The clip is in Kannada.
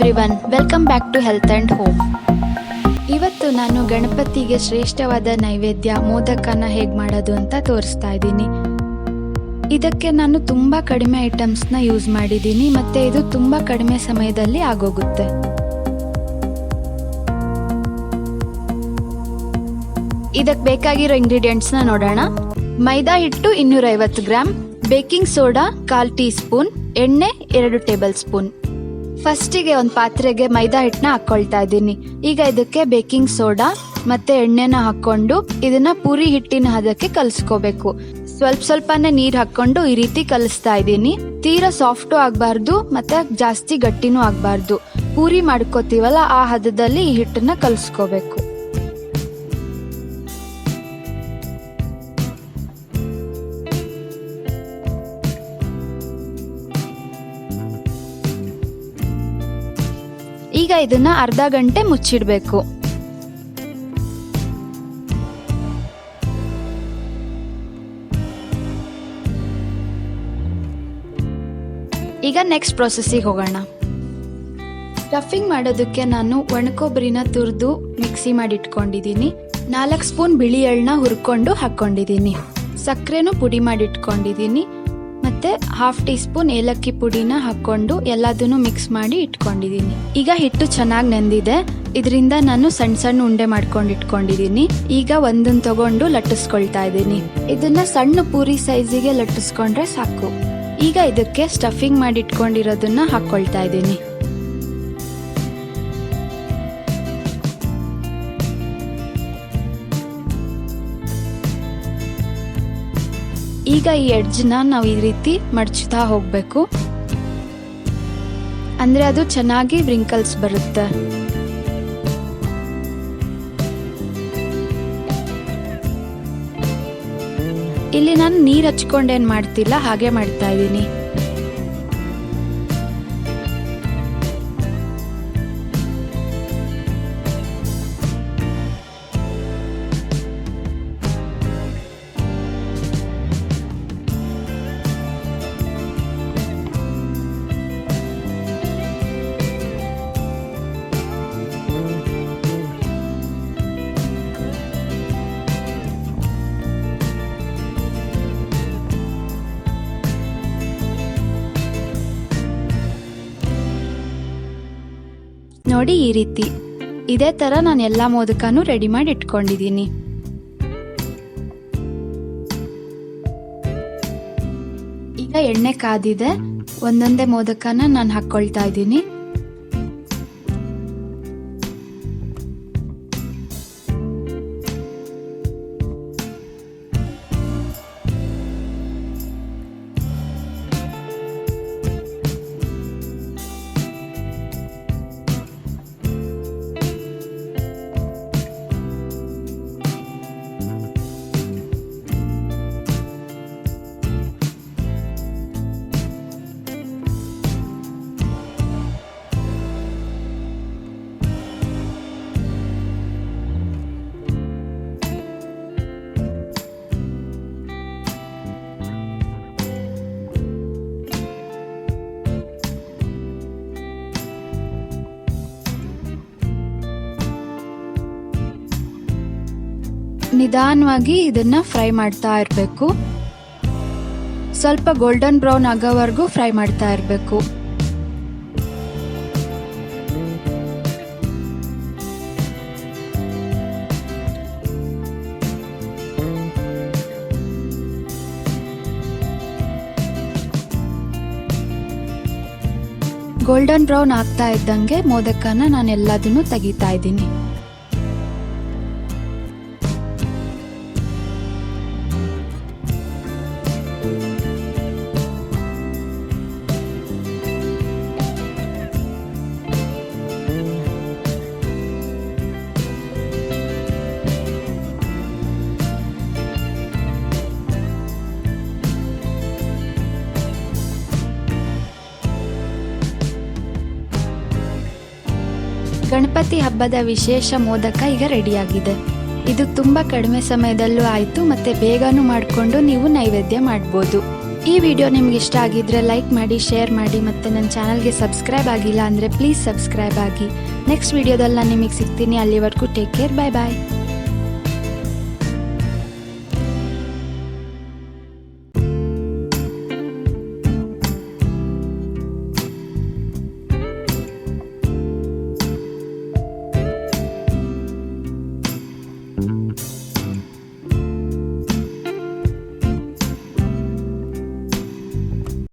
Everyone, welcome back to health and home. ಇವತ್ತು ನಾನು ಗಣಪತಿಗೆ ಶ್ರೇಷ್ಠವಾದ ನೈವೇದ್ಯ ಮೋದಕನ ಹೇಗೆ ಮಾಡೋದು ಅಂತ ತೋರಿಸ್ತಾ ಇದ್ದೀನಿ. ಇದಕ್ಕೆ ನಾನು ತುಂಬ ಕಡಿಮೆ ಐಟಮ್ಸ್ನ ಯೂಸ್ ಮಾಡಿದ್ದೀನಿ ಮತ್ತು ಇದು ತುಂಬ ಕಡಿಮೆ ಸಮಯದಲ್ಲಿ ಆಗೋಗುತ್ತೆ. ಇದಕ್ಕೆ ಬೇಕಾಗಿರೋ ಇಂಗ್ರೀಡಿಯೆಂಟ್ಸ್ನ ನೋಡೋಣ. ಮೈದಾ ಹಿಟ್ಟು 250 gram, baking soda 1/4 tea spoon, ಎಣ್ಣೆ 2 ಟೇಬಲ್ ಸ್ಪೂನ್. ಫಸ್ಟಿಗೆ ಒಂದು ಪಾತ್ರೆಗೆ ಮೈದಾ ಹಿಟ್ಟನ್ನ ಹಾಕ್ಕೊಳ್ತಾ ಇದ್ದೀನಿ. ಈಗ ಇದಕ್ಕೆ ಬೇಕಿಂಗ್ ಸೋಡಾ ಮತ್ತೆ ಎಣ್ಣೆನ ಹಾಕ್ಕೊಂಡು ಇದನ್ನ ಪೂರಿ ಹಿಟ್ಟಿನ ಹದಕ್ಕೆ ಕಲಿಸ್ಕೋಬೇಕು. ಸ್ವಲ್ಪನೇ ನೀರು ಹಾಕ್ಕೊಂಡು ಈ ರೀತಿ ಕಲಿಸ್ತಾ ಇದ್ದೀನಿ. ತೀರಾ ಸಾಫ್ಟು ಆಗಬಾರ್ದು ಮತ್ತೆ ಜಾಸ್ತಿ ಗಟ್ಟಿನೂ ಆಗಬಾರ್ದು. ಪೂರಿ ಮಾಡ್ಕೋತೀವಲ್ಲ ಆ ಹದದಲ್ಲಿ ಈ ಹಿಟ್ಟನ್ನ ಕಲಿಸ್ಕೋಬೇಕು. ಈಗ ಇದನ್ನ ಅರ್ಧ ಗಂಟೆ ಮುಚ್ಚಿಡಬೇಕು. ಈಗ ನೆಕ್ಸ್ಟ್ ಪ್ರೊಸೆಸ್ಸಿಗೆ ಹೋಗೋಣ. ಸ್ಟಫಿಂಗ್ ಮಾಡೋದಕ್ಕೆ ನಾನು ಒಣಕೊಬ್ಬರಿನ ತುರಿದು ಮಿಕ್ಸಿ ಮಾಡಿ ಇಟ್ಕೊಂಡಿದ್ದೀನಿ. 4 ಸ್ಪೂನ್ ಬಿಳಿ ಎಳ್ಳನ್ನ ಹುರ್ಕೊಂಡು ಹಾಕೊಂಡಿದ್ದೀನಿ. ಸಕ್ಕರೆನೂ ಪುಡಿ ಮಾಡಿ ಇಟ್ಕೊಂಡಿದ್ದೀನಿ. ಮತ್ತೆ 1/2 ಟೀ ಸ್ಪೂನ್ ಏಲಕ್ಕಿ ಪುಡಿನ ಹಾಕೊಂಡು ಎಲ್ಲದನ್ನು ಮಿಕ್ಸ್ ಮಾಡಿ ಇಟ್ಕೊಂಡಿದ್ದೀನಿ. ಈಗ ಹಿಟ್ಟು ಚೆನ್ನಾಗಿ ನೆಂದಿದೆ. ಇದರಿಂದ ನಾನು ಸಣ್ಣ ಉಂಡೆ ಮಾಡ್ಕೊಂಡು ಇಟ್ಕೊಂಡಿದ್ದೀನಿ. ಈಗ ಒಂದನ್ನು ತಗೊಂಡು ಲಟ್ಟಿಸ್ಕೊಳ್ತಾ ಇದ್ದೀನಿ. ಇದನ್ನ ಸಣ್ಣ ಪೂರಿ ಸೈಜಿಗೆ ಲಟ್ಟಿಸ್ಕೊಂಡ್ರೆ ಸಾಕು. ಈಗ ಇದಕ್ಕೆ ಸ್ಟಫಿಂಗ್ ಮಾಡಿ ಇಟ್ಕೊಂಡಿರೋದನ್ನ ಹಾಕೊಳ್ತಾ ಇದ್ದೀನಿ. ಈಗ ಈ ಎಡ್ಜ್ನ ನಾವು ಈ ರೀತಿ ಮಡ್ಚ್ತಾ ಹೋಗ್ಬೇಕು. ಅಂದ್ರೆ ಅದು ಚೆನ್ನಾಗಿ ವ್ರಿಂಕಲ್ಸ್ ಬರುತ್ತೆ. ಇಲ್ಲಿ ನಾನು ನೀರು ಹಚ್ಕೊಂಡೇನ್ ಮಾಡ್ತಿಲ್ಲ, ಹಾಗೆ ಮಾಡ್ತಾ ಇದ್ದೀನಿ. ನೋಡಿ ಈ ರೀತಿ. ಇದೇ ತರ ನಾನು ಎಲ್ಲಾ ಮೋದಕನೂ ರೆಡಿ ಮಾಡಿ ಇಟ್ಕೊಂಡಿದ್ದೀನಿ. ಈಗ ಎಣ್ಣೆ ಕಾದಿದೆ. ಒಂದೊಂದೇ ಮೋದಕನ ನಾನು ಹಾಕೊಳ್ತಾ ಇದ್ದೀನಿ. ನಿಧಾನವಾಗಿ ಇದನ್ನ ಫ್ರೈ ಮಾಡ್ತಾ ಇರಬೇಕು. ಸ್ವಲ್ಪ ಗೋಲ್ಡನ್ ಬ್ರೌನ್ ಆಗೋವರೆಗೂ ಫ್ರೈ ಮಾಡ್ತಾ ಇರಬೇಕು. ಗೋಲ್ಡನ್ ಬ್ರೌನ್ ಆಗ್ತಾ ಇದ್ದಂಗೆ ಮೋದಕನ ನಾನು ಎಲ್ಲದನ್ನು ತೆಗಿತಾ ಇದ್ದೀನಿ. ಗಣಪತಿ ಹಬ್ಬದ ವಿಶೇಷ ಮೋದಕ ಈಗ ರೆಡಿಯಾಗಿದೆ. ಇದು ತುಂಬ ಕಡಿಮೆ ಸಮಯದಲ್ಲೂ ಆಯಿತು ಮತ್ತು ಬೇಗನೂ ಮಾಡಿಕೊಂಡು ನೀವು ನೈವೇದ್ಯ ಮಾಡ್ಬೋದು. ಈ ವಿಡಿಯೋ ನಿಮ್ಗೆ ಇಷ್ಟ ಆಗಿದ್ರೆ ಲೈಕ್ ಮಾಡಿ, ಶೇರ್ ಮಾಡಿ, ಮತ್ತು ನನ್ನ ಚಾನಲ್ಗೆ ಸಬ್ಸ್ಕ್ರೈಬ್ ಆಗಿಲ್ಲ ಅಂದರೆ ಪ್ಲೀಸ್ ಸಬ್ಸ್ಕ್ರೈಬ್ ಆಗಿ. ನೆಕ್ಸ್ಟ್ ವಿಡಿಯೋದಲ್ಲಿ ನಾನು ನಿಮಗೆ ಸಿಗ್ತೀನಿ. ಅಲ್ಲಿವರೆಗೂ ಟೇಕ್ ಕೇರ್, ಬಾಯ್ ಬಾಯ್.